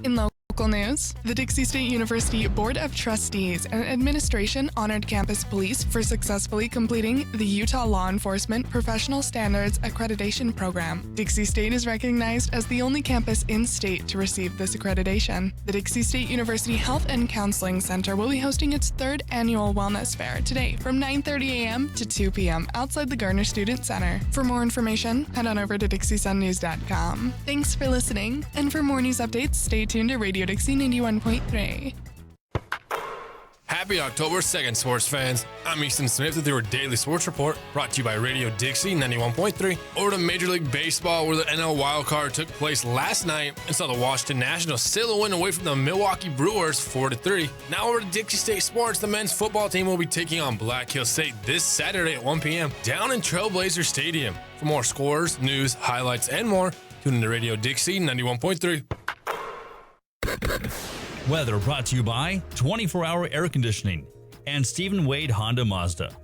In local news, the Dixie State University Board of Trustees and Administration honored campus police for successfully completing the Utah Law Enforcement Professional Standards Accreditation Program. Dixie State is recognized as the only campus in state to receive this accreditation. The Dixie State University Health and Counseling Center will be hosting its third annual wellness fair today from 9:30 a.m. to 2 p.m. outside the Garner Student Center. For more information, head on over to DixieSunNews.com. Thanks for listening, and for more news updates, stay tuned to Radio Dixie 91.3. Happy October 2nd, sports fans. I'm Easton Smith with your daily sports report, brought to you by Radio Dixie 91.3. Over to Major League Baseball, where the NL wildcard took place last night and saw the Washington Nationals sail a win away from the Milwaukee Brewers 4-3. Now over to Dixie State Sports, the men's football team will be taking on Black Hill State this Saturday at 1 p.m. down in Trailblazer Stadium. For more scores, news, highlights, and more, tune into Radio Dixie 91.3. Weather brought to you by 24-Hour Air Conditioning and Stephen Wade Honda Mazda.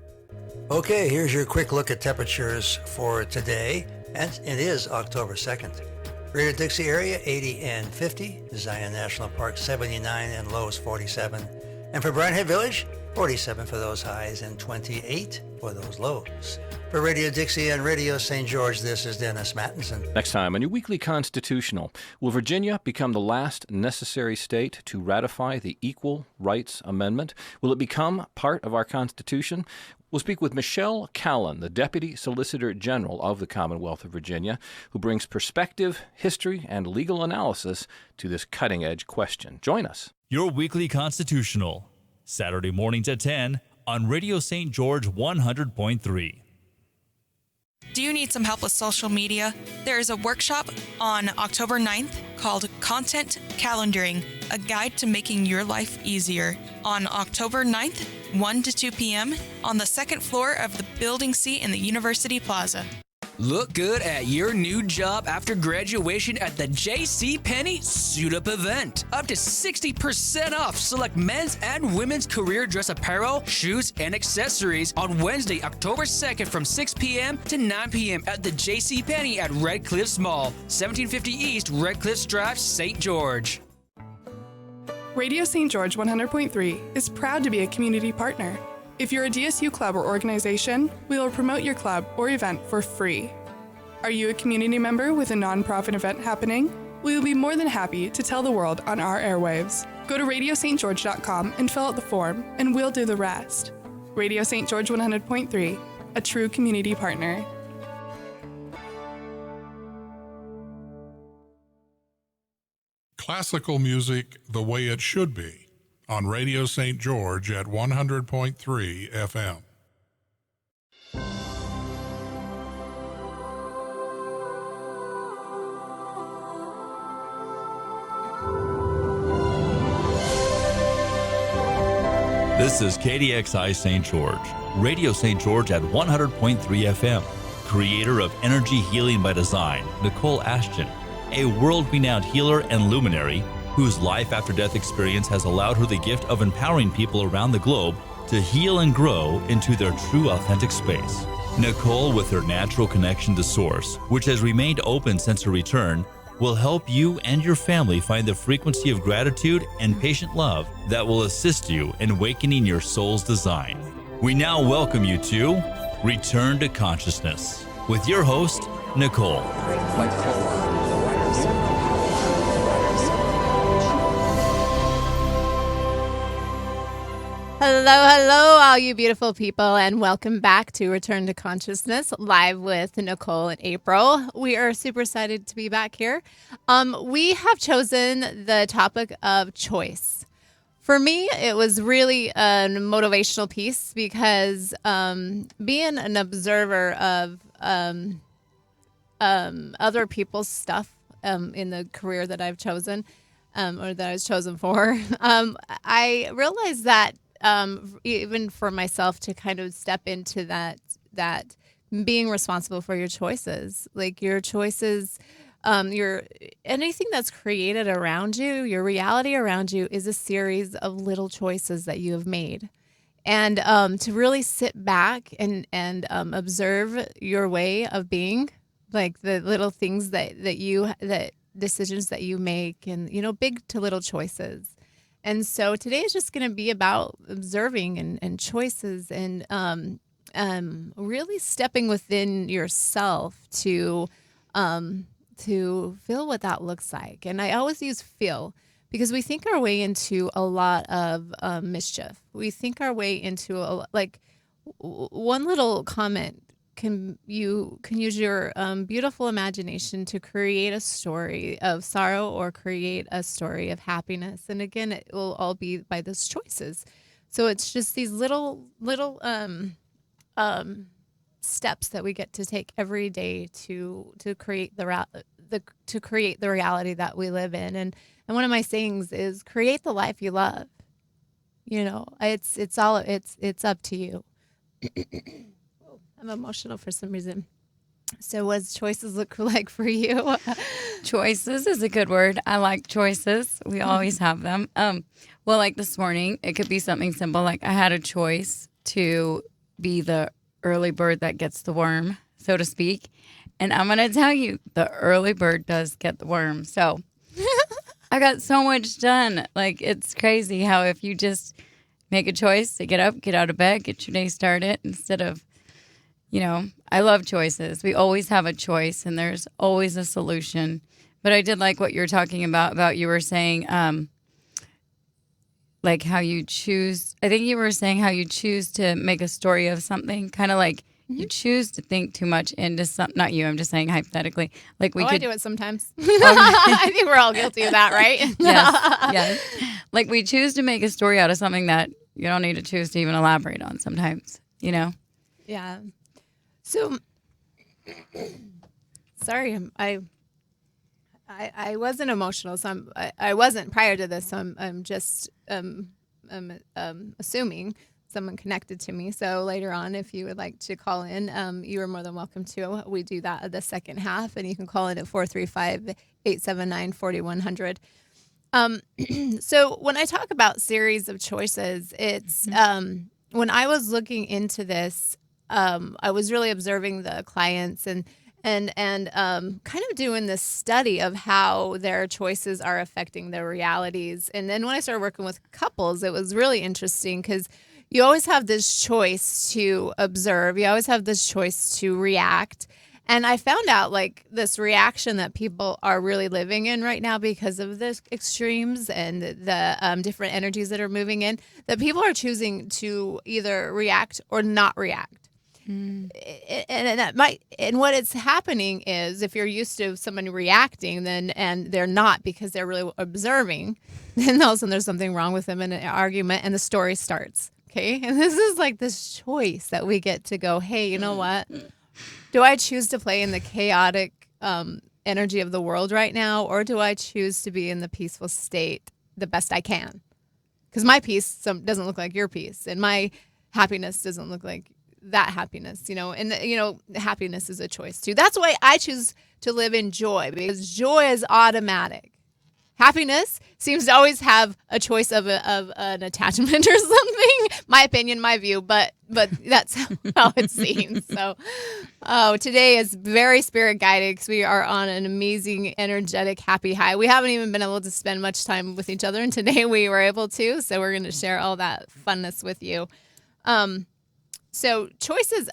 Okay, here's your quick look at temperatures for today, and it is October 2nd. Greater Dixie area, 80 and 50. Zion National Park, 79 and lows, 47. And for Bryan Head Village, 47 for those highs and 28 for those lows. For Radio Dixie and Radio St. George, this is Dennis Mattinson. Next time on your weekly constitutional, will Virginia become the last necessary state to ratify the Equal Rights Amendment? Will it become part of our Constitution? We'll speak with Michelle Callan, the Deputy Solicitor General of the Commonwealth of Virginia, who brings perspective, history, and legal analysis to this cutting-edge question. Join us. Your weekly constitutional, Saturday mornings at 10 on Radio St. George 100.3. Do you need some help with social media? There is a workshop on October 9th called Content Calendaring, a guide to making your life easier. On October 9th, 1 to 2 p.m. on the second floor of the Building C in the University Plaza. Look good at your new job after graduation at the JCPenney Suit Up event. Up to 60% off select men's and women's career dress apparel, shoes, and accessories on Wednesday, October 2nd from 6 p.m. to 9 p.m. at the JCPenney at Red Cliffs Mall, 1750 East Red Cliffs Drive, St. George. Radio St. George 100.3 is proud to be a community partner. If you're a DSU club or organization, we will promote your club or event for free. Are you a community member with a nonprofit event happening? We will be more than happy to tell the world on our airwaves. Go to radiostgeorge.com and fill out the form, and we'll do the rest. Radio St. George 100.3, a true community partner. Classical music the way it should be on Radio St. George at 100.3 FM. This is KDXI St. George, Radio St. George at 100.3 FM. Creator of Energy Healing by Design, Nicole Ashton, a world-renowned healer and luminary whose life-after-death experience has allowed her the gift of empowering people around the globe to heal and grow into their true authentic space. Nicole, with her natural connection to Source, which has remained open since her return, will help you and your family find the frequency of gratitude and patient love that will assist you in awakening your soul's design. We now welcome you to Return to Consciousness with your host, Nicole. Hello, all you beautiful people, and welcome back to Return to Consciousness, live with Nicole and April. We are super excited to be back here. We have chosen the topic of choice. For me, it was really a motivational piece because being an observer of other people's stuff in the career that I've chosen, or that I was chosen for, I realized that even for myself to kind of step into that being responsible for your choices, like your choices, your anything that's created around you, your reality around you is a series of little choices that you have made. And to really sit back and observe your way of being, like the little things that decisions that you make, and big to little choices. And so today is just going to be about observing and choices, and really stepping within yourself to feel what that looks like. And I always use feel, because we think our way into a lot of mischief. We think our way into one little comment can use your beautiful imagination to create a story of sorrow or create a story of happiness. And again, it will all be by those choices. So it's just these little steps that we get to take every day to create to create the reality that we live in. And one of my sayings is, create the life you love. It's up to you. I'm emotional for some reason. So what does choices look like for you? Choices is a good word. I like choices. We always have them. Well, like this morning, it could be something simple. Like I had a choice to be the early bird that gets the worm, so to speak. And I'm going to tell you, the early bird does get the worm. So I got so much done. Like, it's crazy how if you just make a choice to get up, get out of bed, get your day started, instead of, I love choices. We always have a choice, and there's always a solution. But I did like what you were talking about you were saying, like how you choose, I think you were saying how you choose to make a story of something, kind of like you choose to think too much into something. Not you, I'm just saying hypothetically. Like I do it sometimes. I think we're all guilty of that, right? Yes. Like we choose to make a story out of something that you don't need to choose to even elaborate on sometimes, Yeah. So, sorry, I wasn't emotional, so I wasn't prior to this. So I'm just assuming someone connected to me. So later on, if you would like to call in, you are more than welcome to. We do that at the second half, and you can call in at 435-879-4100. So when I talk about series of choices, it's when I was looking into this, I was really observing the clients and kind of doing this study of how their choices are affecting their realities. And then when I started working with couples, it was really interesting because you always have this choice to observe. You always have this choice to react. And I found out like this reaction that people are really living in right now because of the extremes and the different energies that are moving in, that people are choosing to either react or not react. And that might, and what it's happening is if you're used to someone reacting and they're not because they're really observing, then all of a sudden there's something wrong with them in an argument and the story starts. Okay. And this is like this choice that we get to go, hey, you know what? Do I choose to play in the chaotic energy of the world right now, or do I choose to be in the peaceful state the best I can? Because my peace doesn't look like your peace, and my happiness doesn't look like that happiness, and happiness is a choice too. That's why I choose to live in joy, because joy is automatic. Happiness seems to always have a choice of an attachment or something. My opinion, my view, but that's how it seems. So, today is very spirit guided because we are on an amazing, energetic, happy high. We haven't even been able to spend much time with each other, and today we were able to. So we're going to share all that funness with you. So choices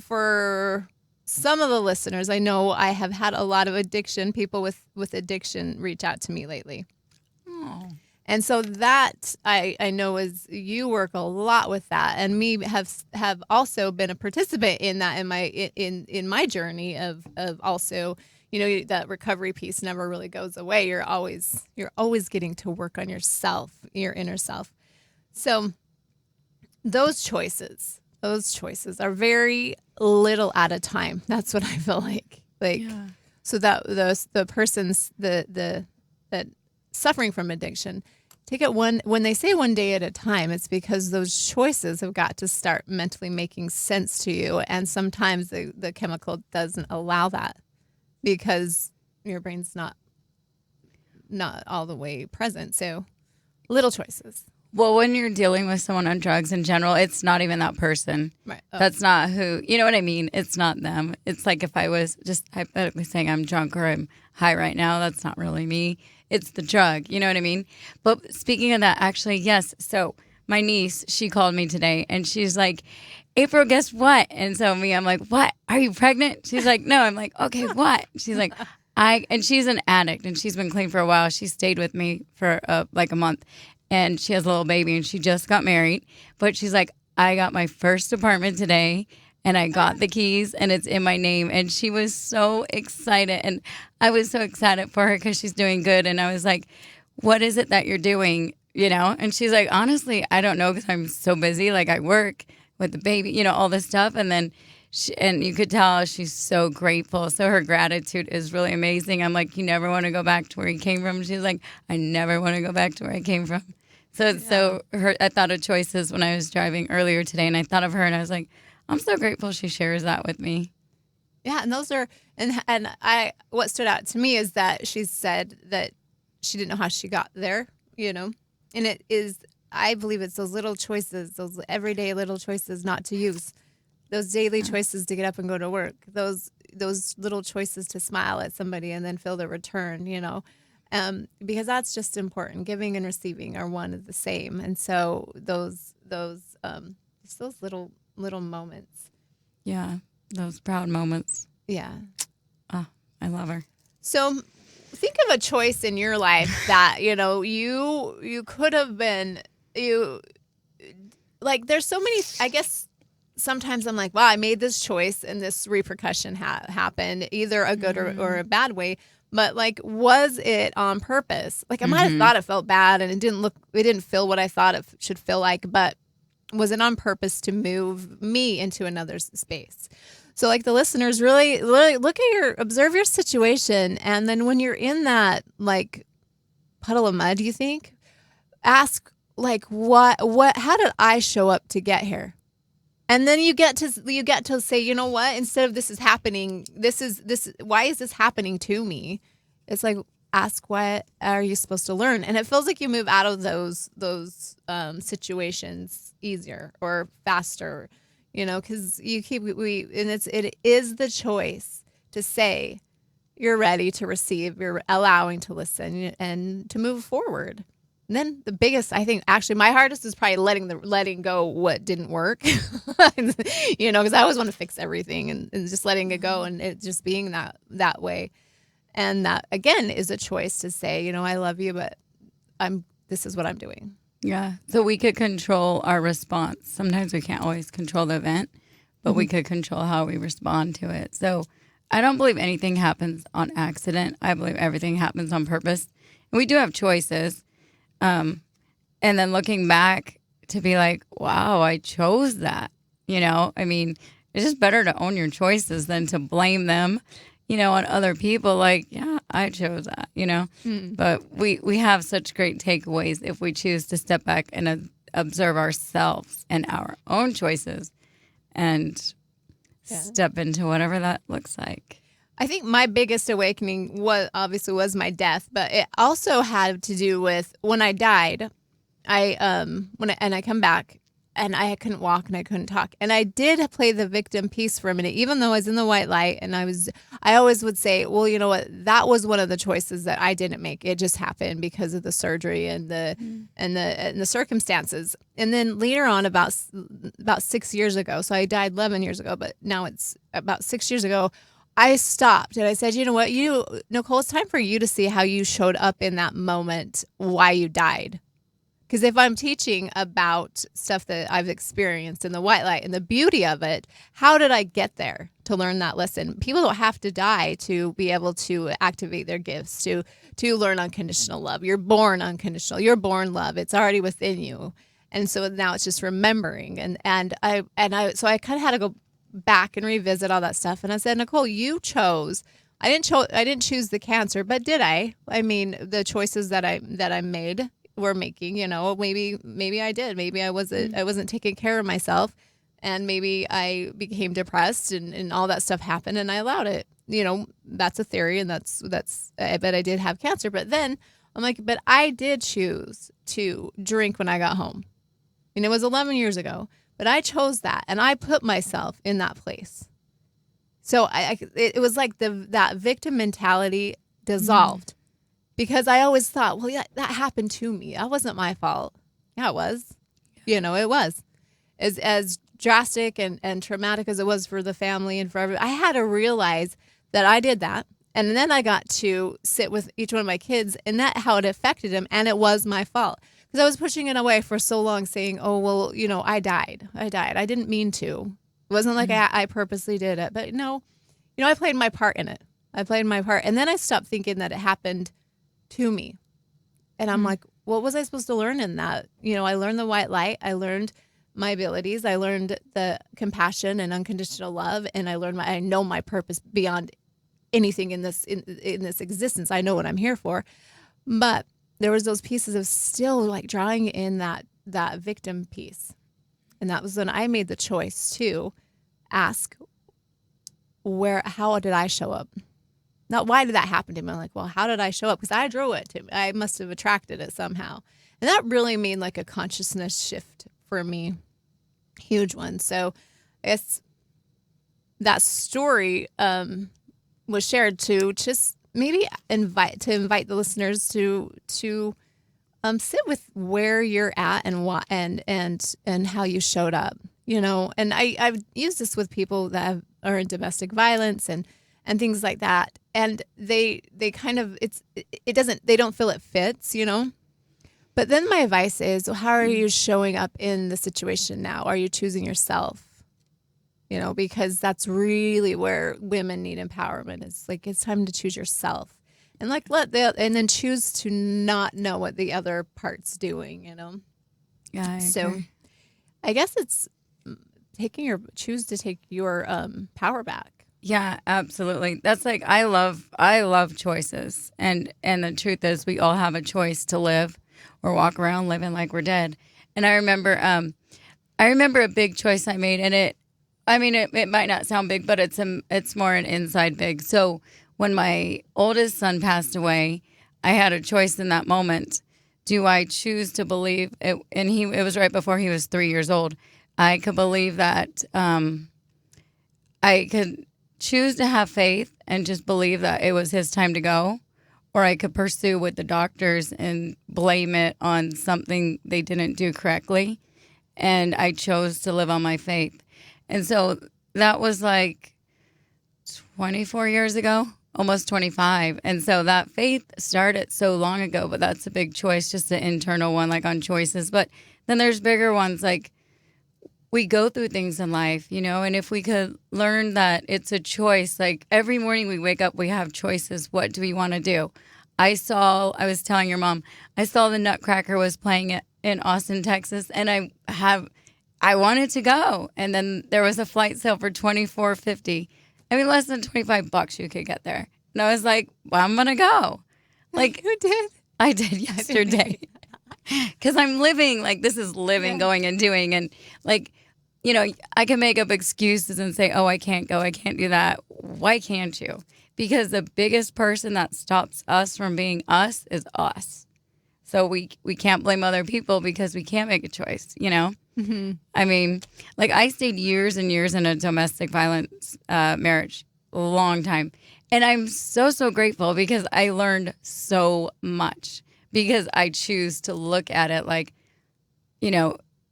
for some of the listeners, I know I have had a lot of people with addiction reach out to me lately. Oh. And so that I know is you work a lot with that, and me have also been a participant in that in my journey of also, that recovery piece never really goes away. You're always getting to work on yourself, your inner self. So those choices are very little at a time. That's what I feel like. So that the person's that suffering from addiction, take it when they say one day at a time, it's because those choices have got to start mentally making sense to you. And sometimes the chemical doesn't allow that because your brain's not all the way present. So little choices. Well, when you're dealing with someone on drugs in general, it's not even that person. Right. That's not who, you know what I mean? It's not them. It's like if I was just hypothetically saying I'm drunk or I'm high right now, that's not really me. It's the drug, you know what I mean? But speaking of that, actually, yes. So my niece, she called me today and she's like, April, guess what? And so I'm like, what? Are you pregnant? She's like, no. I'm like, okay, what? She's like, and she's an addict and she's been clean for a while. She stayed with me for like a month and she has a little baby and she just got married. But she's like, I got my first apartment today and I got the keys and it's in my name. And she was so excited. And I was so excited for her because she's doing good. And I was like, what is it that you're doing? You know? And she's like, honestly, I don't know because I'm so busy. Like I work with the baby, you know, all this stuff. And then and you could tell she's so grateful. So her gratitude is really amazing. I'm like, you never want to go back to where you came from. She's like, I never want to go back to where I came from. So I thought of choices when I was driving earlier today and I thought of her and I was like, I'm so grateful she shares that with me. Yeah, and those are and I what stood out to me is that she said that she didn't know how she got there, you know. And it is, I believe it's those little choices, those everyday little choices not to use, those daily choices to get up and go to work, those little choices to smile at somebody and then feel the return, you know, because that's just important. Giving and receiving are one and the same, and so those just those little moments. Yeah, those proud moments. Yeah. Oh, I love her. So think of a choice in your life that, you know, you could have been, like there's so many, I guess sometimes I'm like, wow, I made this choice and this repercussion happened, either a good or a bad way. But like, was it on purpose? Like I might have thought it felt bad and it didn't feel what I thought it should feel like, but was it on purpose to move me into another space? So like the listeners really look at observe your situation. And then when you're in that like puddle of mud, you think, ask like, how did I show up to get here? And then you get to say, you know what, instead of this is happening, why is this happening to me? It's like, ask what are you supposed to learn? And it feels like you move out of those situations easier or faster, you know, because it is the choice to say you're ready to receive, you're allowing to listen and to move forward. And then the biggest, I think, actually, my hardest is probably letting go what didn't work, you know, because I always want to fix everything and just letting it go and it just being that way. And that, again, is a choice to say, you know, I love you, but this is what I'm doing. Yeah. So we could control our response. Sometimes we can't always control the event, but we could control how we respond to it. So I don't believe anything happens on accident. I believe everything happens on purpose. And we do have choices. And then looking back to be like, wow, I chose that. You know, I mean, it's just better to own your choices than to blame them, you know, on other people. Like, yeah, I chose that, you know. But we have such great takeaways if we choose to step back and observe ourselves and our own choices and step into whatever that looks like. I think my biggest awakening was my death, but it also had to do with when I died. I come back and I couldn't walk and I couldn't talk, and I did play the victim piece for a minute, even though I was in the white light. And I always would say, well, you know what, that was one of the choices that I didn't make. It just happened because of the surgery and the circumstances. And then later on, about 6 years ago, so I died 11 years ago, but now it's about 6 years ago. I stopped and I said, you know what, Nicole, it's time for you to see how you showed up in that moment, why you died. Because if I'm teaching about stuff that I've experienced in the white light and the beauty of it, how did I get there to learn that lesson? People don't have to die to be able to activate their gifts, to learn unconditional love. You're born unconditional. You're born love. It's already within you. And so now it's just remembering. So I kind of had to go back and revisit all that stuff. And I said, Nicole, you chose. I didn't choose the cancer, but did I? I mean, the choices that I made were making, you know, maybe I did. Maybe I wasn't taking care of myself, and maybe I became depressed and all that stuff happened and I allowed it. You know, that's a theory, and that's I bet I did have cancer. But then I'm like, but I did choose to drink when I got home. And it was 11 years ago, but I chose that and I put myself in that place. So it was like that victim mentality dissolved because I always thought, well, yeah, that happened to me. That wasn't my fault. Yeah, it was. It was. As drastic and traumatic as it was for the family and for everybody, I had to realize that I did that. And then I got to sit with each one of my kids and that how it affected them. And it was my fault because I was pushing it away for so long saying, oh, well, I died. I didn't mean to. It wasn't like I purposely did it. But no, I played my part in it. I played my part. And then I stopped thinking that it happened to me. And I'm like, what was I supposed to learn in that? I learned the white light. I learned my abilities. I learned the compassion and unconditional love. And I know my purpose beyond anything in this existence. I know what I'm here for. But there was those pieces of still like drawing in that victim piece. And that was when I made the choice to ask, how did I show up? Not why did that happen to me? I'm like, well, how did I show up? Because I drew it to me. I must have attracted it somehow. And that really made like a consciousness shift for me. Huge one. So I guess that story was shared to just maybe invite the listeners to sit with where you're at and what and how you showed up, and I've used this with people that are in domestic violence and things like that. And they kind of, they don't feel it fits, But then my advice is, how are you showing up in the situation now? Are you choosing yourself? Because that's really where women need empowerment. It's like, it's time to choose yourself and and then choose to not know what the other part's doing, Yeah. So I guess it's choose to take your power back. Yeah, absolutely. That's like, I love choices. And the truth is we all have a choice to live or walk around living like we're dead. And I remember a big choice I made, and it might not sound big, but it's more an inside big. So when my oldest son passed away, I had a choice in that moment. Do I choose to believe it? And it was right before he was 3 years old. I could believe that I could choose to have faith and just believe that it was his time to go, or I could pursue with the doctors and blame it on something they didn't do correctly. And I chose to live on my faith. And so that was like 24 years ago, almost 25. And so that faith started so long ago, but that's a big choice, just an internal one, like on choices. But then there's bigger ones, like we go through things in life, and if we could learn that it's a choice, like every morning we wake up, we have choices. What do we want to do? I was telling your mom, I saw the Nutcracker was playing it in Austin, Texas, and I wanted to go. And then there was a flight sale for $24.50. Less than $25 you could get there. And I was like, well, I'm going to go. Like, who did? I did yesterday. Because I'm living, like, this is living, going and doing. And, like, I can make up excuses and say, oh, I can't go. I can't do that. Why can't you? Because the biggest person that stops us from being us is us. So we can't blame other people because we can't make a choice, Mm-hmm. I stayed years and years in a domestic violence marriage, a long time. And I'm so, so grateful because I learned so much because I choose to look at it like,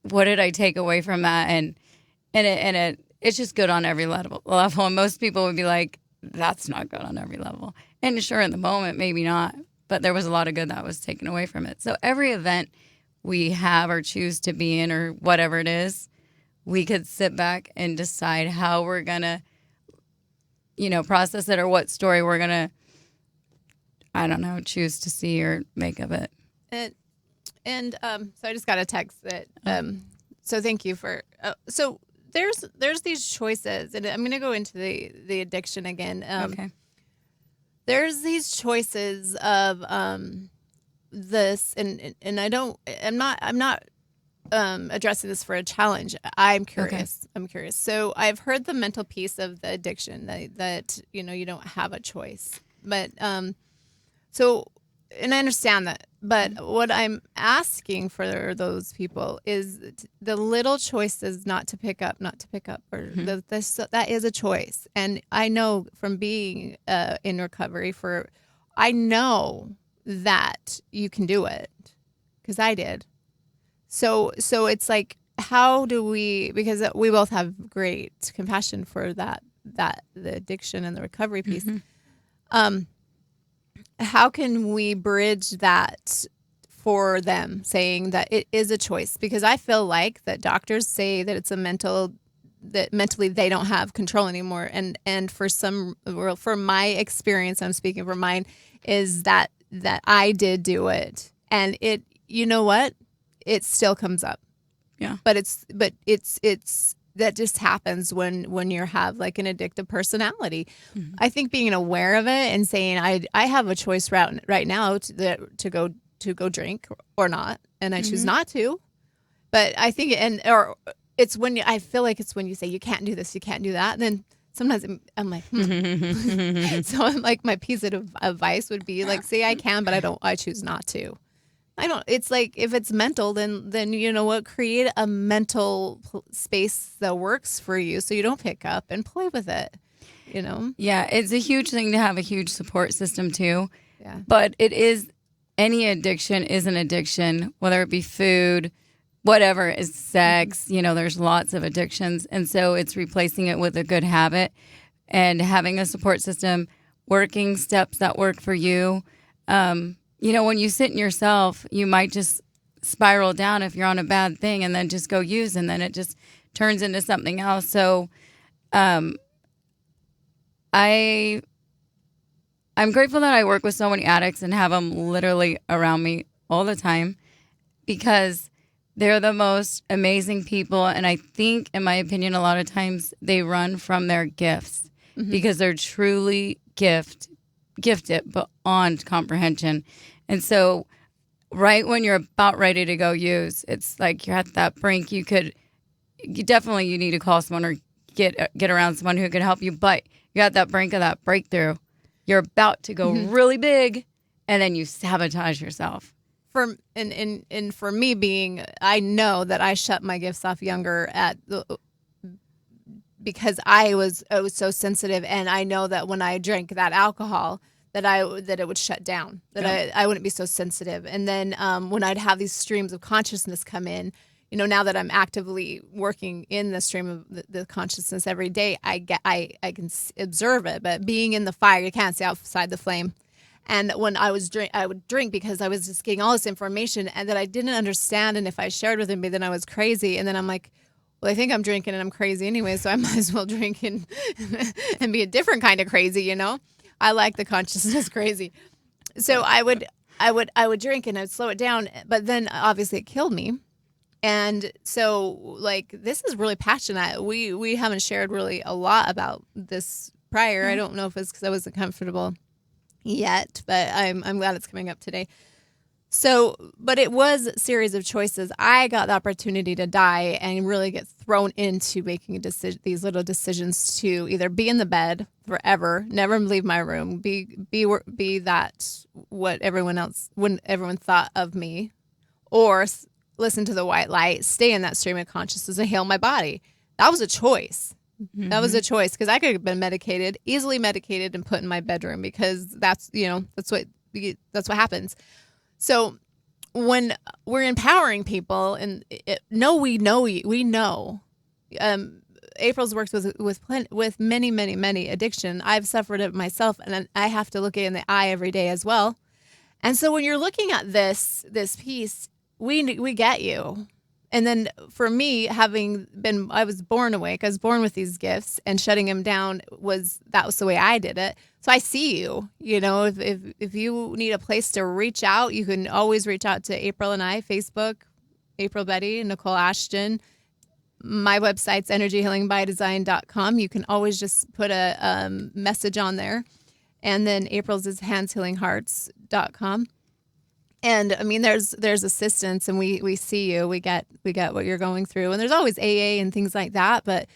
what did I take away from that? And it's just good on every level. And most people would be like, that's not good on every level. And sure, in the moment, maybe not. But there was a lot of good that was taken away from it. So every event we have or choose to be in or whatever it is, we could sit back and decide how we're going to, process it or what story we're going to, I don't know, choose to see or make of it. And so I just got a text that, so thank you for, so there's these choices, and I'm going to go into the addiction again. Okay. There's these choices of this, and I'm not addressing this for a challenge. I'm curious. Okay. I'm curious. So I've heard the mental piece of the addiction that you don't have a choice, but so and I understand that, but what I'm asking for those people is the little choices not to pick up, or that is a choice. And I know from being in recovery I know that you can do it because I did. So it's like, how do we, because we both have great compassion for the addiction and the recovery piece. How can we bridge that for them, saying that it is a choice? Because I feel like that doctors say that it's that mentally they don't have control anymore. And for my experience, I'm speaking for mine, is that I did do it. And it, you know what? It still comes up. Yeah. But it's that just happens when you have like an addictive personality. Mm-hmm. I think being aware of it and saying I have a choice right now to go drink or not, and I choose not to. But I think it's when I feel like it's when you say you can't do this, you can't do that, and then sometimes I'm like, So I'm like, my piece of advice would be like, say I can, but I choose not to. It's like, if it's mental, then you know what, create a mental space that works for you so you don't pick up, and play with it, you know? Yeah, it's a huge thing to have a huge support system too. Yeah. But any addiction is an addiction, whether it be food, whatever, is sex, there's lots of addictions. And so it's replacing it with a good habit and having a support system, working steps that work for you. When you sit in yourself, you might just spiral down if you're on a bad thing, and then just go use, and then it just turns into something else. So I'm grateful that I work with so many addicts and have them literally around me all the time, because they're the most amazing people. And I think, in my opinion, a lot of times they run from their gifts because they're truly gifted beyond comprehension. And so right when you're about ready to go use, it's like you're at that brink. You need to call someone or get around someone who can help you. But you're at that brink of that breakthrough. You're about to go really big, and then you sabotage yourself. For me, I know that I shut my gifts off younger because I was so sensitive, and I know that when I drank that alcohol, that it would shut down, I wouldn't be so sensitive. And then when I'd have these streams of consciousness come in, now that I'm actively working in the stream of the consciousness every day, I can observe it. But being in the fire, you can't see outside the flame. And when I would drink because I was just getting all this information and that I didn't understand. And if I shared with anybody, then I was crazy. And then I'm like, well, I think I'm drinking and I'm crazy anyway, so I might as well drink and be a different kind of crazy, I like the consciousness crazy. So I would drink and I'd slow it down, but then obviously it killed me. And so, like, this is really passionate. We haven't shared really a lot about this prior. I don't know if it's because I wasn't comfortable yet, but I'm glad it's coming up today. So, but it was a series of choices. I got the opportunity to die and really get thrown into making these little decisions to either be in the bed forever, never leave my room, be that what everyone thought of me, or listen to the white light, stay in that stream of consciousness and heal my body. That was a choice. Mm-hmm. That was a choice, because I could have been easily medicated and put in my bedroom, because that's what happens. So when we're empowering people, and we know. April's worked with many addiction. I've suffered it myself, and I have to look it in the eye every day as well. And so when you're looking at this piece, we get you. And then for me, I was born awake. I was born with these gifts, and shutting them down was the way I did it. So I see you. If you need a place to reach out, you can always reach out to April and I. Facebook, April Betty, Nicole Ashton. My website's energyhealingbydesign.com. You can always just put a message on there. And then April's is handshealinghearts.com. And I mean, there's assistance, and we see you. We get what you're going through, and there's always AA and things like that. But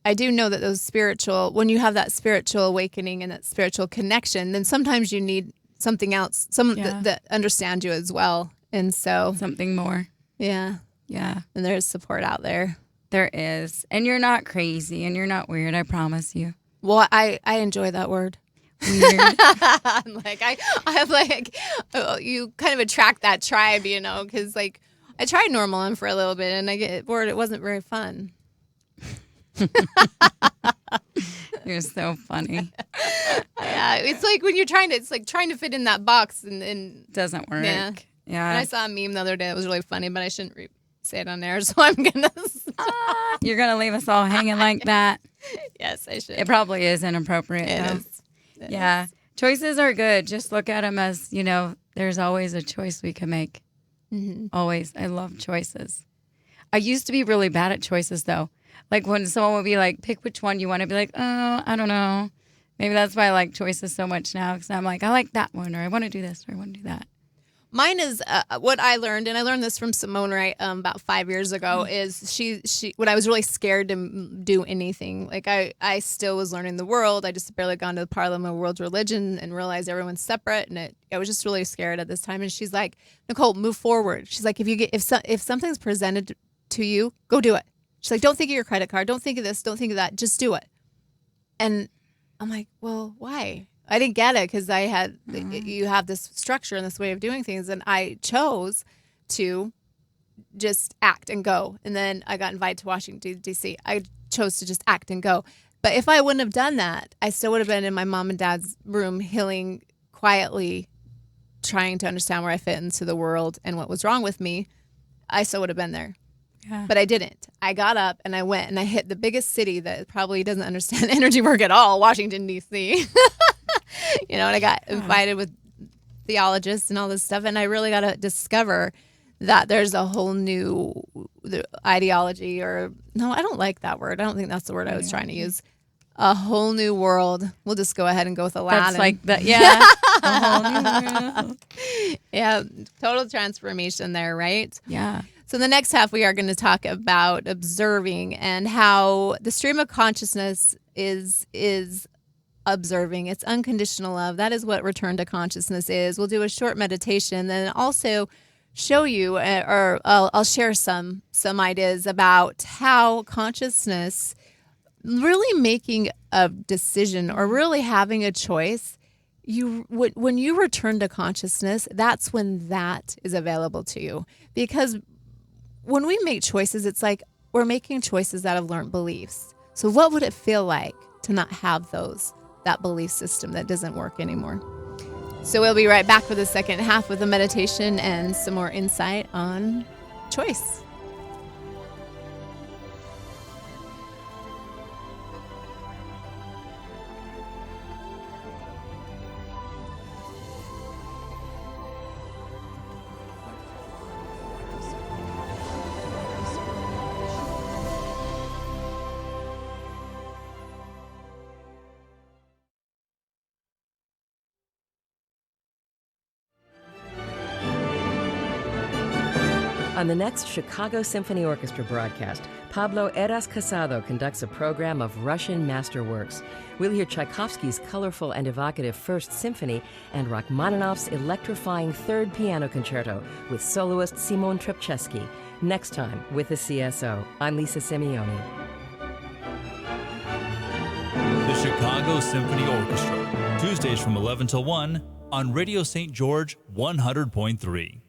I do know that when you have that spiritual awakening and that spiritual connection, then sometimes you need something else, that understand you as well. And so Something more. yeah, Yeah. and there's support out there. There is. And you're not crazy and you're not weird, I promise you. Well, I enjoy that word. Weird. I'm like, I'm like, you kind of attract that tribe, because like I tried normal for a little bit and I get bored. It wasn't very fun. You're so funny. Yeah, it's like when it's like trying to fit in that box and Doesn't work. Yeah. And Yeah. I saw a meme the other day that was really funny, but I shouldn't say it on there, so I'm gonna. You're going to leave us all hanging like that. Yes, I should. It probably is inappropriate. It though. is. It Yeah. is. Choices are good. Just look at them as, there's always a choice we can make. Mm-hmm. Always. I love choices. I used to be really bad at choices, though. Like when someone would be like, pick which one you want to be like, oh, I don't know. Maybe that's why I like choices so much now, because I'm like, I like that one, or I want to do this, or I want to do that. Mine is what I learned, and I learned this from Simone Wright about 5 years ago. Is she when I was really scared to do anything, like I still was learning the world. I just barely gone to the Parliament of World Religion and realized everyone's separate, and I was just really scared at this time. And she's like, Nicole, move forward. She's like, if something's presented to you, go do it. She's like, don't think of your credit card, don't think of this, don't think of that, just do it. And I'm like, well, why? I didn't get it because you have this structure and this way of doing things, and I chose to just act and go. And then I got invited to Washington, D.C. I chose to just act and go. But if I wouldn't have done that, I still would have been in my mom and dad's room, healing quietly, trying to understand where I fit into the world and what was wrong with me. I still would have been there. Yeah. But I didn't. I got up and I went and I hit the biggest city that probably doesn't understand energy work at all, Washington, D.C. And I got invited with theologists and all this stuff. And I really got to discover that there's a whole new ideology, or no, I don't like that word. I don't think that's the word I was trying to use. A whole new world. We'll just go ahead and go with Aladdin. That's like that. Yeah. A whole new world. Yeah. Total transformation there, right? Yeah. So in the next half, we are going to talk about observing and how the stream of consciousness is observing. It's unconditional love. That is what return to consciousness is. We'll do a short meditation, then also show you, or I'll share some ideas about how consciousness, really making a decision or really having a choice. When you return to consciousness, that's when that is available to you. Because when we make choices, it's like we're making choices out of learned beliefs. So what would it feel like to not have that belief system that doesn't work anymore? So we'll be right back for the second half with a meditation and some more insight on choice. On the next Chicago Symphony Orchestra broadcast, Pablo Eras Casado conducts a program of Russian masterworks. We'll hear Tchaikovsky's colorful and evocative First Symphony and Rachmaninoff's electrifying Third Piano Concerto with soloist Simon Trepchevsky. Next time with the CSO. I'm Lisa Simeone. The Chicago Symphony Orchestra, Tuesdays from 11 till 1 on Radio St. George 100.3.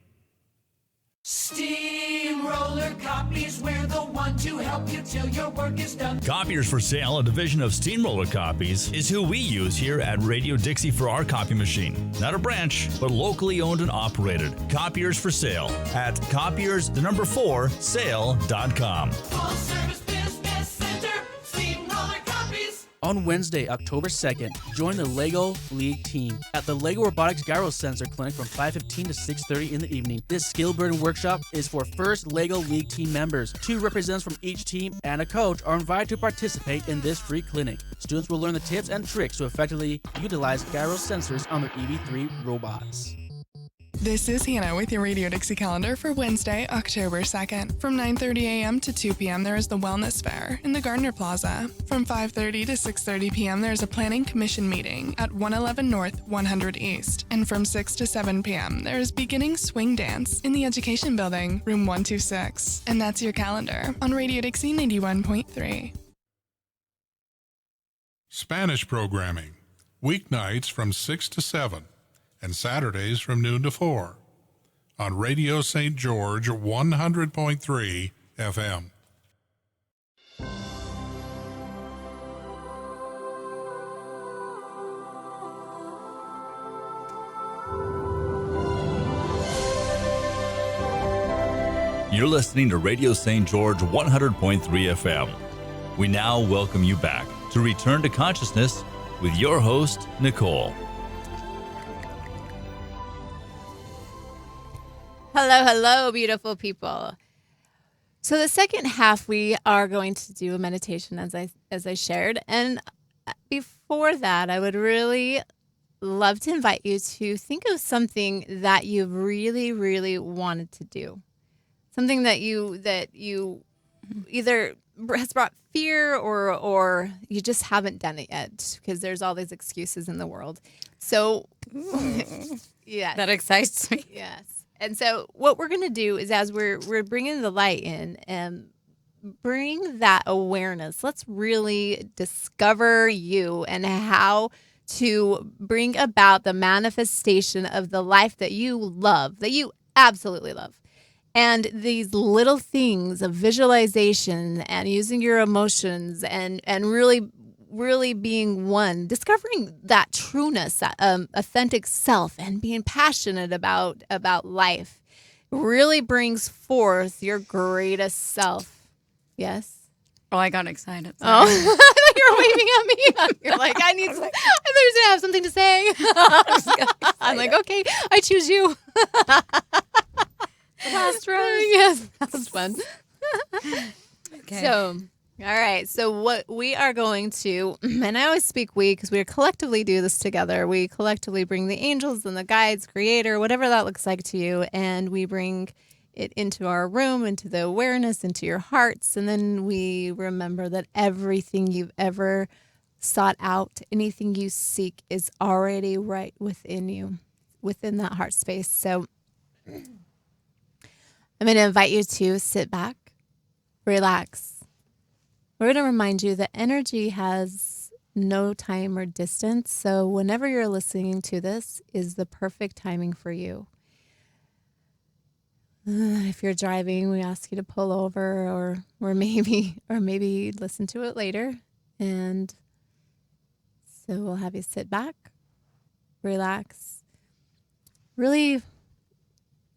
Steamroller Copies, we're the one to help you till your work is done. Copiers for Sale, a division of Steamroller Copies, is who we use here at Radio Dixie for our copy machine. Not a branch, but locally owned and operated. Copiers for Sale at copiers4sale.com. Full service business center, Steamroller Copies. On Wednesday, October 2nd, join the LEGO League team at the LEGO Robotics Gyro Sensor Clinic from 5:15 to 6:30 in the evening. This skill-building workshop is for first LEGO League team members. 2 representatives from each team and a coach are invited to participate in this free clinic. Students will learn the tips and tricks to effectively utilize gyro sensors on their EV3 robots. This is Hannah with your Radio Dixie calendar for Wednesday, October 2nd. From 9:30 a.m. to 2 p.m. there is the Wellness Fair in the Gardner Plaza. From 5:30 to 6:30 p.m. there is a Planning Commission meeting at 111 North, 100 East. And from 6 to 7 p.m. there is Beginning Swing Dance in the Education Building, room 126. And that's your calendar on Radio Dixie 91.3. Spanish programming, weeknights from 6 to 7, and Saturdays from noon to 4, on Radio St. George 100.3 FM. You're listening to Radio St. George 100.3 FM. We now welcome you back to Return to Consciousness with your host, Nicole. Hello, hello, beautiful people. So the second half, we are going to do a meditation, as I shared. And before that, I would really love to invite you to think of something that you really, really wanted to do. Something that you either has brought fear or you just haven't done it yet because there's all these excuses in the world. So, yes. That excites me. Yes. And so what we're going to do is as we're bringing the light in and bring that awareness, let's really discover you and how to bring about the manifestation of the life that you love, that you absolutely love. And these little things of visualization and using your emotions and really being one, discovering that trueness, that authentic self, and being passionate about life really brings forth your greatest self. Yes? Oh, I got excited. Sorry. Oh, I thought you were waving at me. You're like, I thought you were going to have something to say. I'm like, okay, I choose you. Last rose. Yes, that was fun. Okay. So, all right. So what we are going to, and I always speak we because we collectively do this together. We collectively bring the angels and the guides, creator, whatever that looks like to you, and we bring it into our room, into the awareness, into your hearts, and then we remember that everything you've ever sought out, anything you seek is already right within you, within that heart space. So I'm going to invite you to sit back, relax. We're going to remind you that energy has no time or distance. So whenever you're listening to this is the perfect timing for you. If you're driving, we ask you to pull over or maybe listen to it later. And so we'll have you sit back, relax, really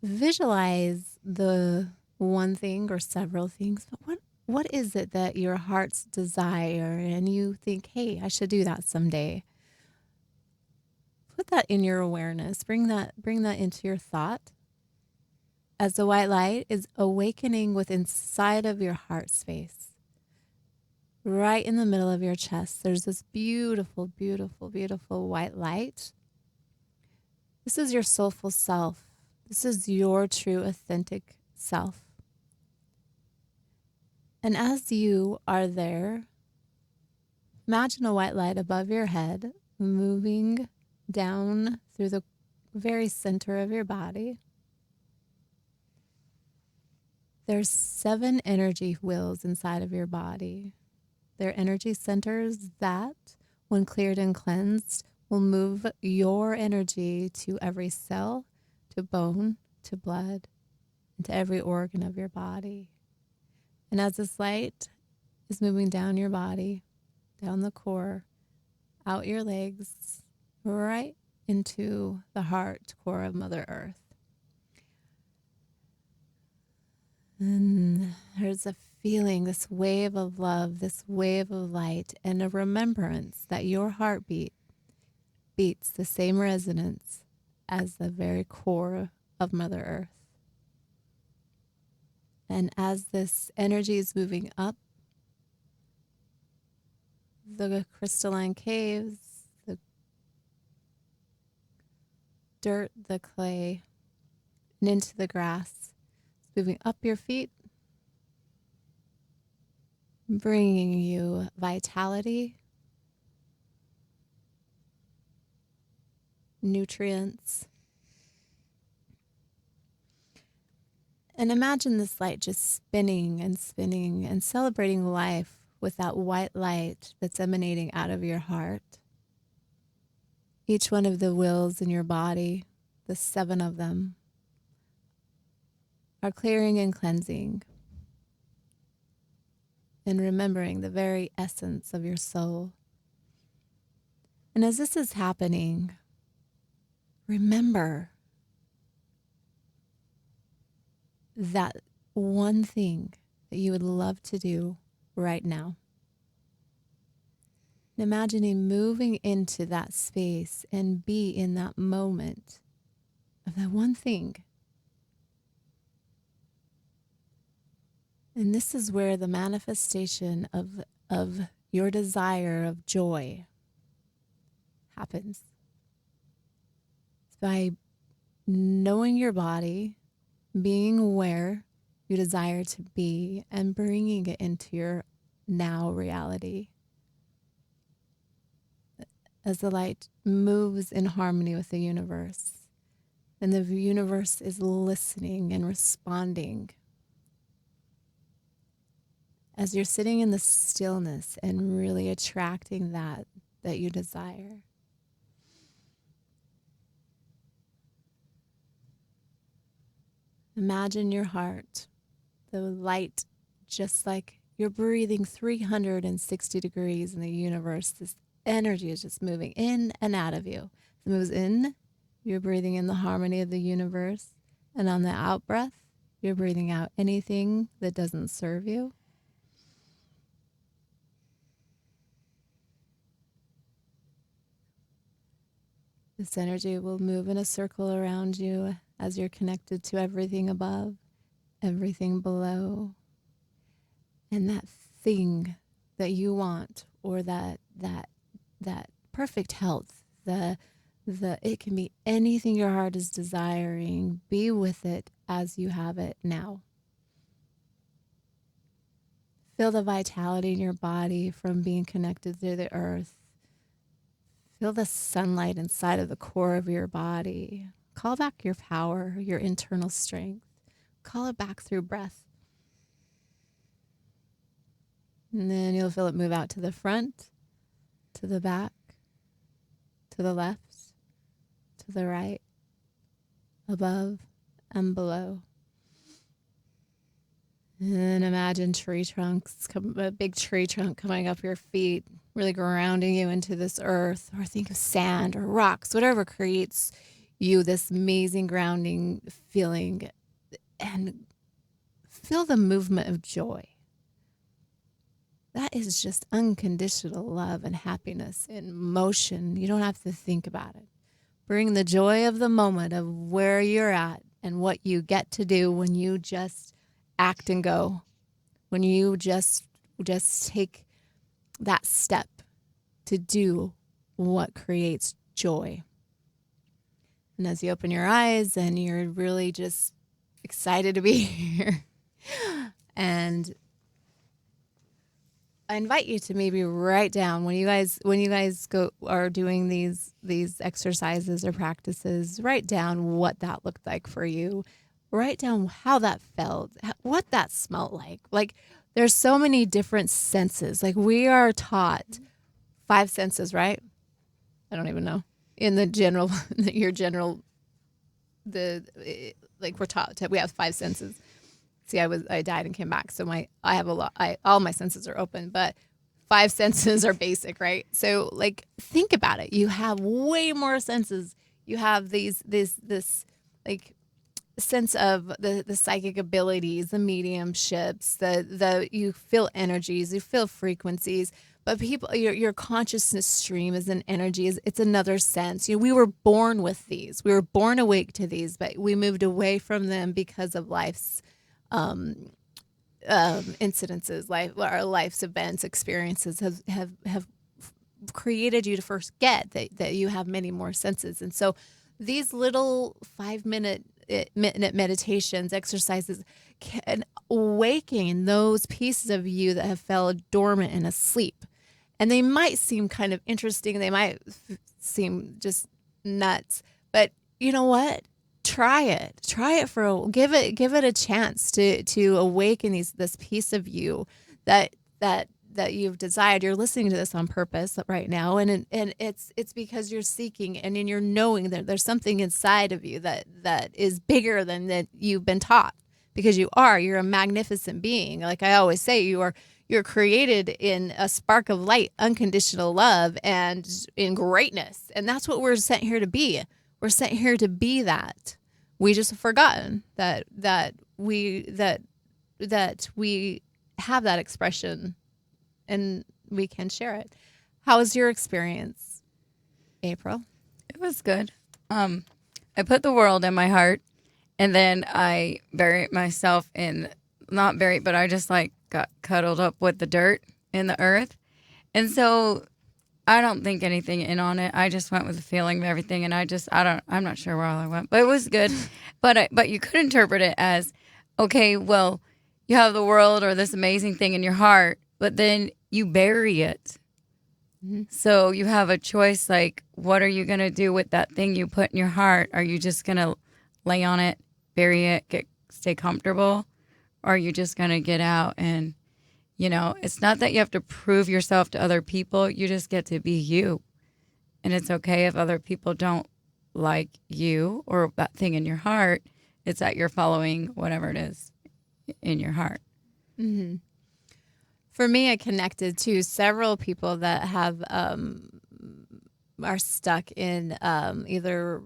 visualize the one thing or several things, but what is it that your heart's desire and you think, hey, I should do that someday? Put that in your awareness. Bring that into your thought. As the white light is awakening within inside of your heart space, right in the middle of your chest, there's this beautiful, beautiful, beautiful white light. This is your soulful self. This is your true, authentic self. And as you are there, imagine a white light above your head, moving down through the very center of your body. There's 7 energy wheels inside of your body. They're energy centers that, when cleared and cleansed, will move your energy to every cell, to bone, to blood, and to every organ of your body. And as this light is moving down your body, down the core, out your legs, right into the heart core of Mother Earth. And there's a feeling, this wave of love, this wave of light, and a remembrance that your heartbeat beats the same resonance as the very core of Mother Earth. And as this energy is moving up, the crystalline caves, the dirt, the clay, and into the grass, moving up your feet, bringing you vitality, nutrients. And imagine this light just spinning and spinning and celebrating life with that white light that's emanating out of your heart. Each one of the wills in your body, the 7 of them, are clearing and cleansing and remembering the very essence of your soul. And as this is happening, remember that one thing that you would love to do right now. And imagining moving into that space and be in that moment of that one thing. And this is where the manifestation of your desire of joy happens. It's by knowing your body, being aware you desire to be, and bringing it into your now reality. As the light moves in harmony with the universe, and the universe is listening and responding. As you're sitting in the stillness and really attracting that you desire. Imagine your heart, the light, just like you're breathing 360 degrees in the universe. This energy is just moving in and out of you. It moves in, you're breathing in the harmony of the universe. And on the out breath, you're breathing out anything that doesn't serve you. This energy will move in a circle around you as you're connected to everything above, everything below. And that thing that you want, or that perfect health, it can be anything your heart is desiring. Be with it as you have it now. Feel the vitality in your body from being connected to the earth. Feel the sunlight inside of the core of your body. Call back your power, your internal strength. Call it back through breath. And then you'll feel it move out to the front, to the back, to the left, to the right, above and below. And imagine tree trunks, a big tree trunk coming up your feet, really grounding you into this earth, or think of sand or rocks, whatever creates you this amazing grounding feeling, and feel the movement of joy. That is just unconditional love and happiness in motion. You don't have to think about it. Bring the joy of the moment of where you're at and what you get to do when you just act and go, when you just take that step to do what creates joy. And as you open your eyes and you're really just excited to be here, and I invite you to maybe write down when you guys are doing these exercises or practices, write down what that looked like for you. Write down how that felt, what that smelled like. Like, there's so many different senses. Like, we are taught 5 senses, right? I don't even know. In the general, we're taught we have 5 senses. See, I died and came back, so I have a lot. All my senses are open, but 5 senses are basic, right? So, like, think about it. You have way more senses. You have this like sense of the psychic abilities, the mediumships, you feel energies, you feel frequencies. But your consciousness stream is an energy. It's another sense. We were born with these. We were born awake to these, but we moved away from them because of life's incidences, life's events, experiences have created you to forget that you have many more senses. And so these little 5-minute meditations, exercises can awaken those pieces of you that have fell dormant and asleep. And they might seem kind of interesting. They might seem just nuts. But you know what? Try it. Give it a chance to awaken this piece of you that you've desired. You're listening to this on purpose right now, and it's because you're seeking and you're knowing that there's something inside of you that is bigger than that you've been taught. Because you're a magnificent being. Like I always say, you're created in a spark of light, unconditional love, and in greatness. And that's what we're sent here to be. We're sent here to be that. We just have forgotten that we have that expression, and we can share it. How was your experience, April? It was good. I put the world in my heart, and then I buried myself not buried, but I just got cuddled up with the dirt in the earth. And so I don't think anything in on it. I just went with the feeling of everything, and I'm not sure where all I went, but it was good. But you could interpret it as, okay, well, you have the world or this amazing thing in your heart, but then you bury it. Mm-hmm. So you have a choice, what are you going to do with that thing you put in your heart? Are you just going to lay on it, bury it, stay comfortable? Or are you just going to get out and, it's not that you have to prove yourself to other people. You just get to be you. And it's okay if other people don't like you or that thing in your heart. It's that you're following whatever it is in your heart. Mm-hmm. For me, I connected to several people that have are stuck in either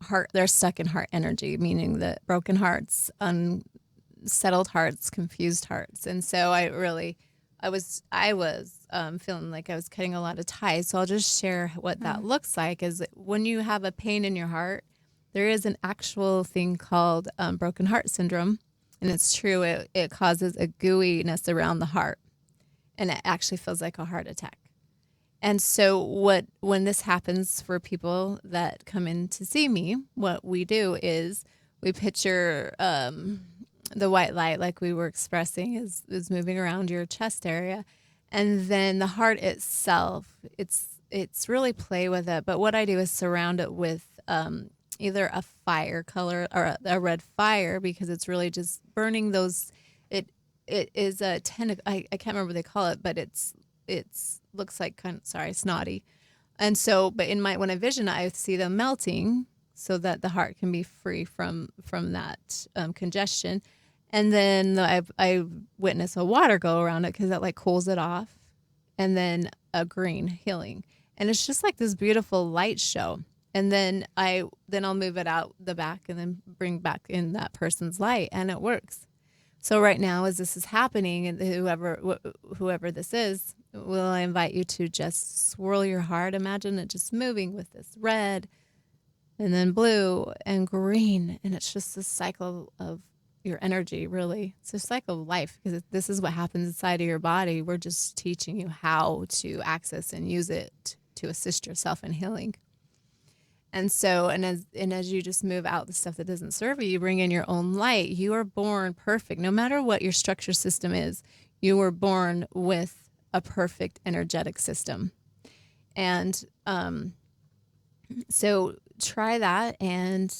heart. They're stuck in heart energy, meaning that broken hearts, unsettled hearts, confused hearts. And so I was feeling like I was cutting a lot of ties. So I'll just share what that looks like. Is when you have a pain in your heart, there is an actual thing called broken heart syndrome. And it's true. It causes a gooiness around the heart. And it actually feels like a heart attack. And so when this happens for people that come in to see me, what we do is we picture the white light, like we were expressing, is moving around your chest area. And then the heart itself, it's really play with it. But what I do is surround it with either a fire color or a red fire, because it's really just burning those. It is a I can't remember what they call it, but it's looks like snotty. And so, but when I vision it, I see them melting so that the heart can be free from that congestion. And then I witness a water go around it because that cools it off, and then a green healing. And it's just like this beautiful light show. And then I'll move it out the back and then bring back in that person's light, and it works. So right now, as this is happening, and whoever this is, I invite you to just swirl your heart. Imagine it just moving with this red and then blue and green. And it's just this cycle of your energy, really. It's a cycle of life, because this is what happens inside of your body. We're just teaching you how to access and use it to assist yourself in healing. And so, as you just move out the stuff that doesn't serve you, you bring in your own light. You are born perfect. No matter what your structure system is, you were born with a perfect energetic system. And so try that, and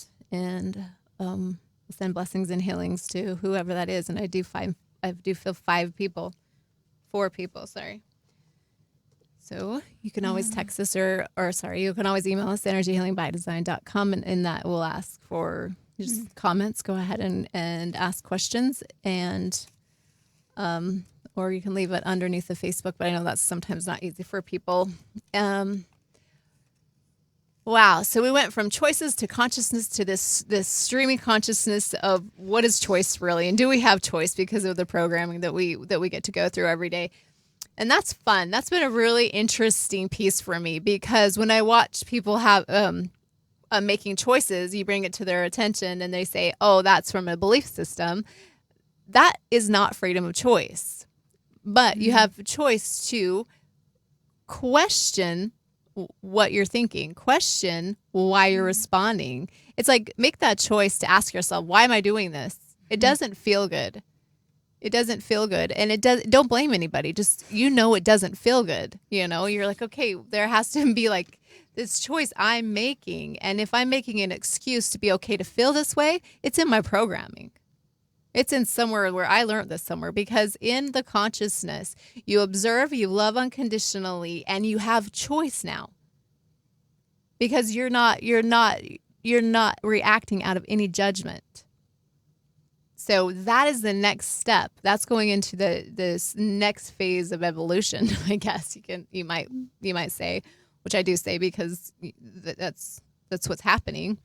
send blessings and healings to whoever that is. And I do feel 4 people, sorry. So you can always text us you can always email us, energyhealingbydesign.com, and that will ask for just comments. Go ahead and ask questions, and or you can leave it underneath the Facebook, but I know that's sometimes not easy for people. Wow. So we went from choices to consciousness to this streaming consciousness of what is choice really, and do we have choice because of the programming that we get to go through every day. And that's fun. That's been a really interesting piece for me, because when I watch people have making choices, you bring it to their attention and they say, oh, that's from a belief system. That is not freedom of choice. But you have a choice to question what you're thinking, question why you're responding, it's like, make that choice to ask yourself, why am I doing this? It doesn't feel good. It doesn't feel good. And don't blame anybody. Just, it doesn't feel good. You're like, okay, there has to be like this choice I'm making. And if I'm making an excuse to be okay to feel this way, it's in my programming. It's in somewhere where I learned this somewhere, because in the consciousness, you observe, you love unconditionally, and you have choice now. Because you're not reacting out of any judgment. So that is the next step. That's going into this next phase of evolution, I guess you might say, which I do say because that's what's happening.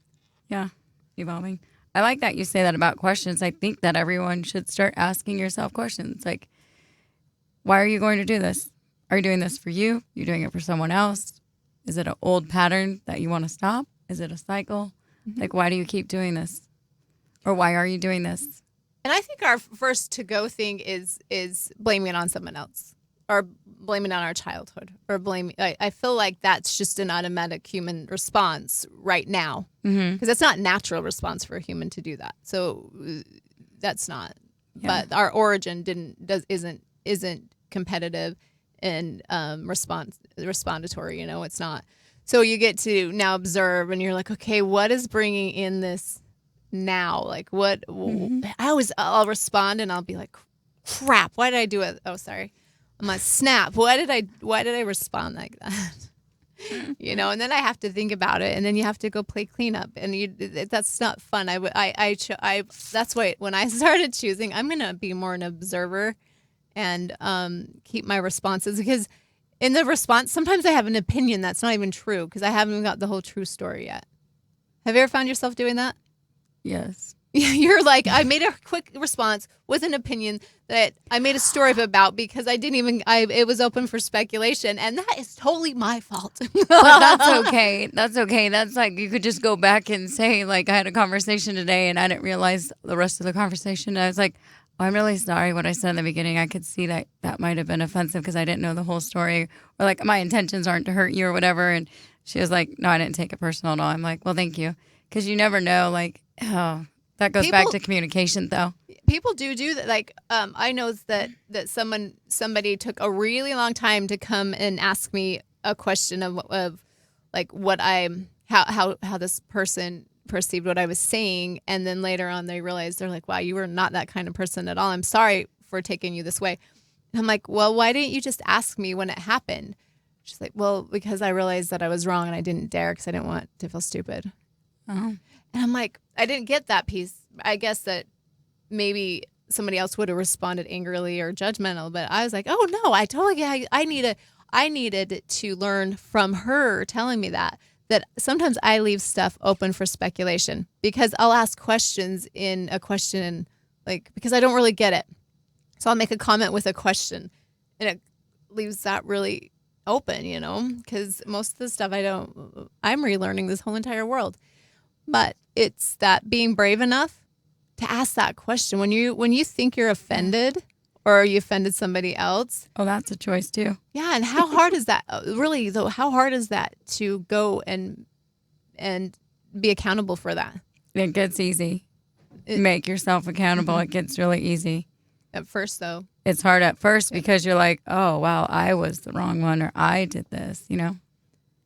Yeah, evolving. I like that you say that about questions. I think that everyone should start asking yourself questions like, why are you going to do this? Are you doing this for you? You're doing it for someone else? Is it an old pattern that you want to stop? Is it a cycle? Like, why do you keep doing this? Or why are you doing this? And I think our first to-go thing is blaming it on someone else, or blaming it on our childhood, or blaming. I feel like that's just an automatic human response right now, because it's not a natural response for a human to do that. So that's not. Yeah. But our origin isn't competitive and respondatory. It's not. So you get to now observe, and you're like, okay, what is bringing in this now? Like, what? I'll respond, and I'll be like, crap, why did I do it? Oh, sorry. I'm like, snap. Why did I respond like that? And then I have to think about it, and then you have to go play cleanup, and that's not fun. That's why when I started choosing, I'm gonna be more an observer and keep my responses, because in the response, sometimes I have an opinion that's not even true because I haven't got the whole true story yet. Have you ever found yourself doing that? Yes. You're like, I made a quick response with an opinion that I made a story about because it was open for speculation, and that is totally my fault. But that's okay. That's okay. That's like, you could just go back and say, like, I had a conversation today and I didn't realize the rest of the conversation. I was like, oh, I'm really sorry what I said in the beginning. I could see that might have been offensive because I didn't know the whole story, or like my intentions aren't to hurt you or whatever. And she was like, no, I didn't take it personal at all. I'm like, well, thank you. Because you never know, like, oh, that goes back to communication, though. People do that. Like, I know that somebody took a really long time to come and ask me a question of like how this person perceived what I was saying, and then later on they realized, they're like, wow, you were not that kind of person at all. I'm sorry for taking you this way. And I'm like, well, why didn't you just ask me when it happened? She's like, well, because I realized that I was wrong and I didn't dare because I didn't want to feel stupid. Oh. And I'm like, I didn't get that piece. I guess that maybe somebody else would have responded angrily or judgmental, but I was like, oh no, I totally get. I needed to learn from her telling me that sometimes I leave stuff open for speculation, because I'll ask questions in a question, like, because I don't really get it. So I'll make a comment with a question, and it leaves that really open, because most of the stuff I'm relearning this whole entire world. But it's that being brave enough to ask that question when you think you're offended, or you offended somebody else. Oh, that's a choice too. Yeah, and how hard is that? Really, though, how hard is that to go and be accountable for that? It gets easy. Make yourself accountable. It gets really easy. At first, though. It's hard at first because you're like, oh, wow, I was the wrong one, or I did this, Yeah.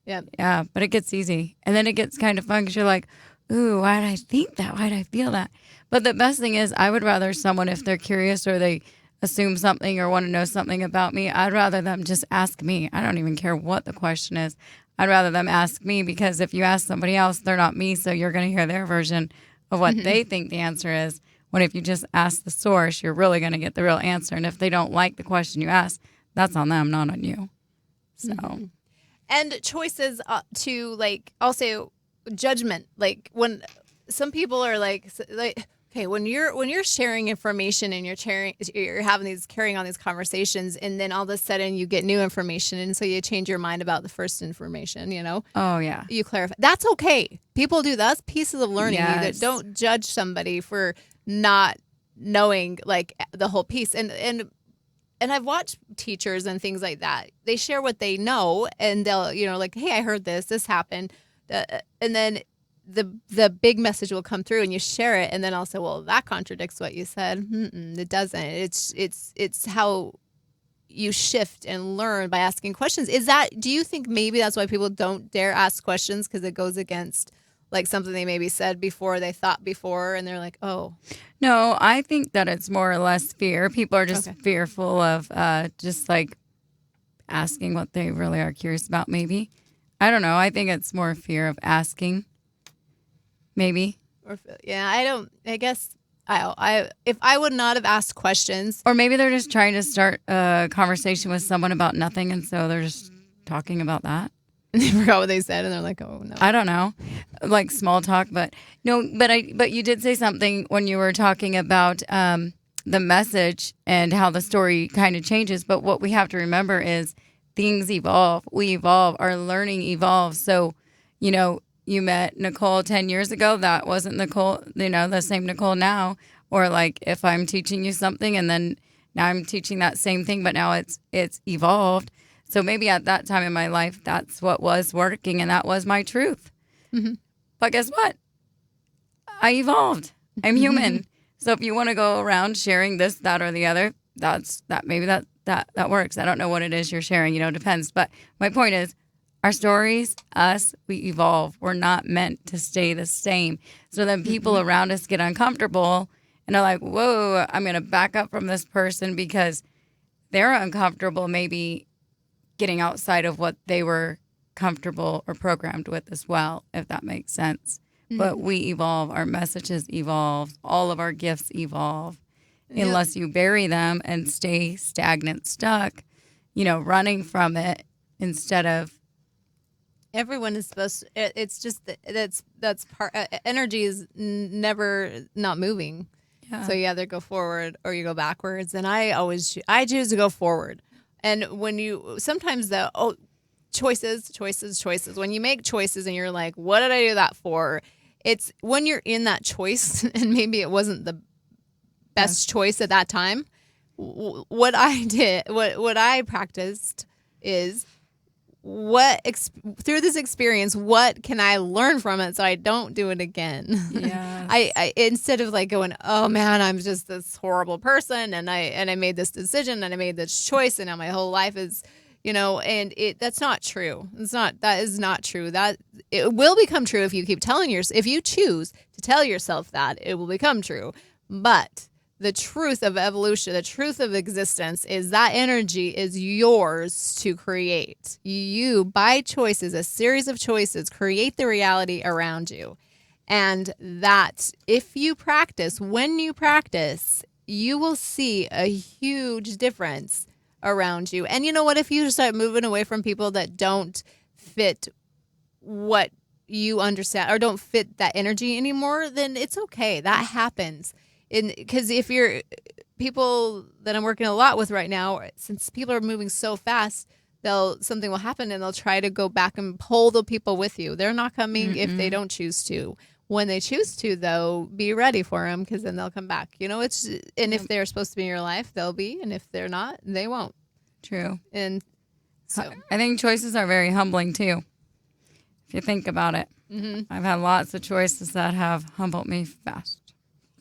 Yeah, but it gets easy. And then it gets kind of fun because you're like, ooh, why did I think that? Why did I feel that? But the best thing is, I would rather someone, if they're curious or they assume something or want to know something about me, I'd rather them just ask me. I don't even care what the question is. I'd rather them ask me, because if you ask somebody else, they're not me, so you're going to hear their version of what they think the answer is. When if you just ask the source, you're really going to get the real answer. And if they don't like the question you ask, that's on them, not on you. So, and choices to, like, also judgment. Like, when some people are like, okay, when you're sharing information and you're carrying on these conversations, and then all of a sudden you get new information, and so you change your mind about the first information, Oh, yeah. You clarify. That's okay. People do that. That's pieces of learning. Yes. Don't judge somebody for not knowing, like, the whole piece. And I've watched teachers and things like that. They share what they know, and they'll, like, hey, I heard this happened. And then the big message will come through and you share it, and then also, well, that contradicts what you said. It doesn't. It's how you shift and learn by asking questions. Do you think maybe that's why people don't dare ask questions, because it goes against like something they maybe said before, they thought before, and they're like, oh. No, I think that it's more or less fear. People are just fearful of just like asking what they really are curious about, maybe. I don't know. I think it's more fear of asking, maybe. I guess if I would not have asked questions. Or maybe they're just trying to start a conversation with someone about nothing, and so they're just talking about that. And they forgot what they said, and they're like, oh, no. I don't know. Like small talk, but you did say something when you were talking about the message and how the story kind of changes. But what we have to remember is things evolve. We evolve. Our learning evolves. So, you met Nicole 10 years ago. That wasn't Nicole, the same Nicole now. Or like if I'm teaching you something and then now I'm teaching that same thing, but now it's evolved. So maybe at that time in my life, that's what was working and that was my truth. Mm-hmm. But guess what? I evolved. I'm human. So if you want to go around sharing this, that, or the other, maybe that works. I don't know what it is you're sharing, depends. But my point is, our stories, we evolve. We're not meant to stay the same. So then people around us get uncomfortable and are like, whoa, I'm going to back up from this person because they're uncomfortable maybe getting outside of what they were comfortable or programmed with as well, if that makes sense. Mm-hmm. But we evolve. Our messages evolve. All of our gifts evolve. Yep. Unless you bury them and stay stagnant, stuck, running from it instead of. Everyone is supposed to, it's just, that's part, energy is never not moving. Yeah. So you either go forward or you go backwards. And I choose to go forward. And when sometimes choices. When you make choices and you're like, what did I do that for? It's when you're in that choice and maybe it wasn't the best choice at that time. What I practiced is through this experience, what can I learn from it so I don't do it again? Yeah. I instead of like going, oh man, I'm just this horrible person and I made this decision and I made this choice and now my whole life is, and that's not true. That is not true. That it will become true if you keep if you choose to tell yourself that, it will become true. But the truth of evolution, the truth of existence is that energy is yours to create. You, by choices, a series of choices, create the reality around you. And that when you practice, you will see a huge difference around you. And you know what? If you start moving away from people that don't fit what you understand or don't fit that energy anymore, then it's okay. That happens. Because if you're people that I'm working a lot with right now, since people are moving so fast, something will happen and they'll try to go back and pull the people with you. They're not coming if they don't choose to. When they choose to, though, be ready for them because then they'll come back. If they're supposed to be in your life, they'll be, and if they're not, they won't. True. And so I think choices are very humbling too. If you think about it, I've had lots of choices that have humbled me fast.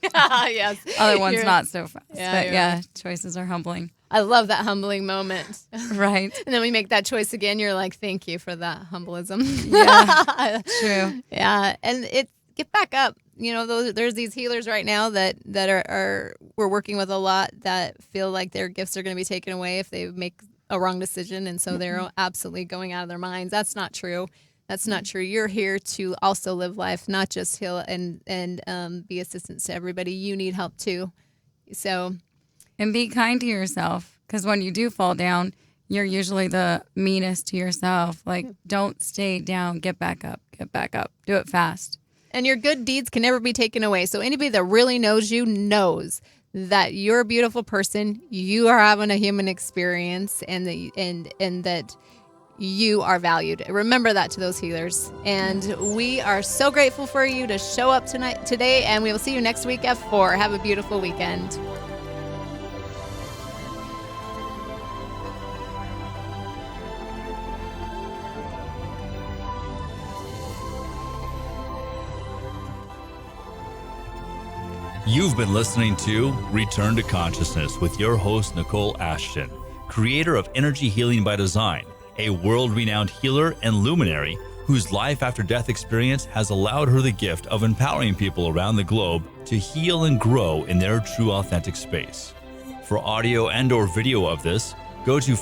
Yes. Other ones not so fast. Yeah, choices are humbling. I love that humbling moment. Right. And then we make that choice again. You're like, thank you for that humblism. Yeah, true. Yeah. And get back up. There's these healers right now that we're working with a lot that feel like their gifts are going to be taken away if they make a wrong decision. And so they're absolutely going out of their minds. That's not true. That's not true. You're here to also live life, not just heal and be assistance to everybody. You need help too. So, and be kind to yourself, because when you do fall down, you're usually the meanest to yourself. Like, don't stay down. Get back up. Get back up. Do it fast. And your good deeds can never be taken away. So anybody that really knows you knows that you're a beautiful person. You are having a human experience, and that you are valued. Remember that to those healers. And we are so grateful for you to show up today, and we will see you next week at 4. Have a beautiful weekend. You've been listening to Return to Consciousness with your host, Nicole Ashton, creator of Energy Healing by Design, a world-renowned healer and luminary whose life after death experience has allowed her the gift of empowering people around the globe to heal and grow in their true authentic space. For audio and or video of this, go to